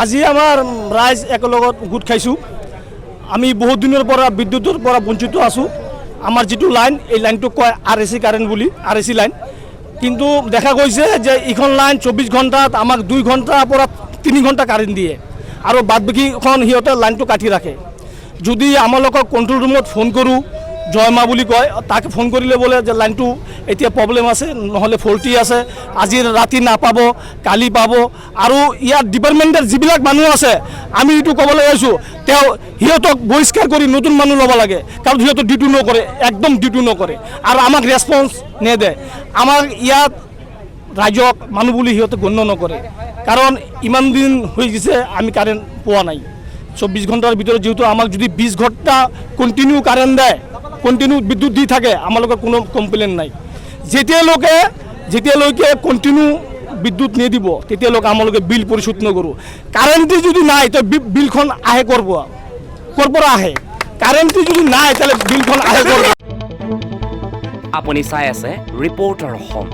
আজি আমাৰ ৰাইজ একেলগত গোট খাইছোঁ। আমি বহুত দিনৰ পৰা বিদ্যুতৰ পৰা বঞ্চিত আছোঁ। আমাৰ যিটো লাইন এই লাইনটো কয় RAC কাৰেণ্ট বুলি, RAC লাইন। কিন্তু দেখা গৈছে যে এইখন লাইন 24 ঘণ্টাত আমাক 2 ঘণ্টাৰ পৰা 3 ঘণ্টা কাৰেণ্ট দিয়ে আৰু বাদবাকীখন সিহঁতে লাইনটো কাটি ৰাখে। যদি আমালোকক কণ্ট্ৰল ৰুমত ফোন কৰোঁ, জয়মা বুলি কয়, তাকে ফোন কৰিলে বোলে যে লাইনটো এতিয়া প্ৰব্লেম আছে, নহ'লে ফল্টি আছে, আজি ৰাতি নাপাব, কালি পাব। আৰু ইয়াত ডিপাৰ্টমেণ্টেৰ যিবিলাক মানুহ আছে, আমি এইটো ক'বলৈ আহিছোঁ, সিহঁতক বহিষ্কাৰ কৰি নতুন মানুহ ল'ব লাগে, কাৰণ সিহঁতক ডিউটি নকৰে, একদম ডিউটি নকৰে আৰু আমাক ৰেছপন্স নেদে। আমাক ইয়াত ৰাইজক মানুহ বুলি সিহঁতে গণ্য নকৰে, কাৰণ ইমান দিন হৈ গৈছে আমি কাৰেণ্ট পোৱা নাই। 24 ঘণ্টাৰ ভিতৰত যিহেতু আমাক যদি 20 ঘণ্টা কণ্টিনিউ কাৰেণ্ট দেয়, কণ্টিনিউ বিদ্যুৎ দি থাকে, আমালোকৰ কোনো কমপ্লেইন নাই। যেতিয়ালৈকে কণ্টিনিউ বিদ্যুৎ নিদিব তেতিয়ালৈকে আমালোকে বিল পৰিশোধ নকৰোঁ। কাৰেণ্টটো যদি নাই তো বিলখন আহে ক'ৰ পৰা আহে? কাৰেণ্টটো যদি নাই তাহলে বিলখন আহে ক'ৰ পৰা? আপুনি চাই আছে ৰিপৰ্টাৰ অসম।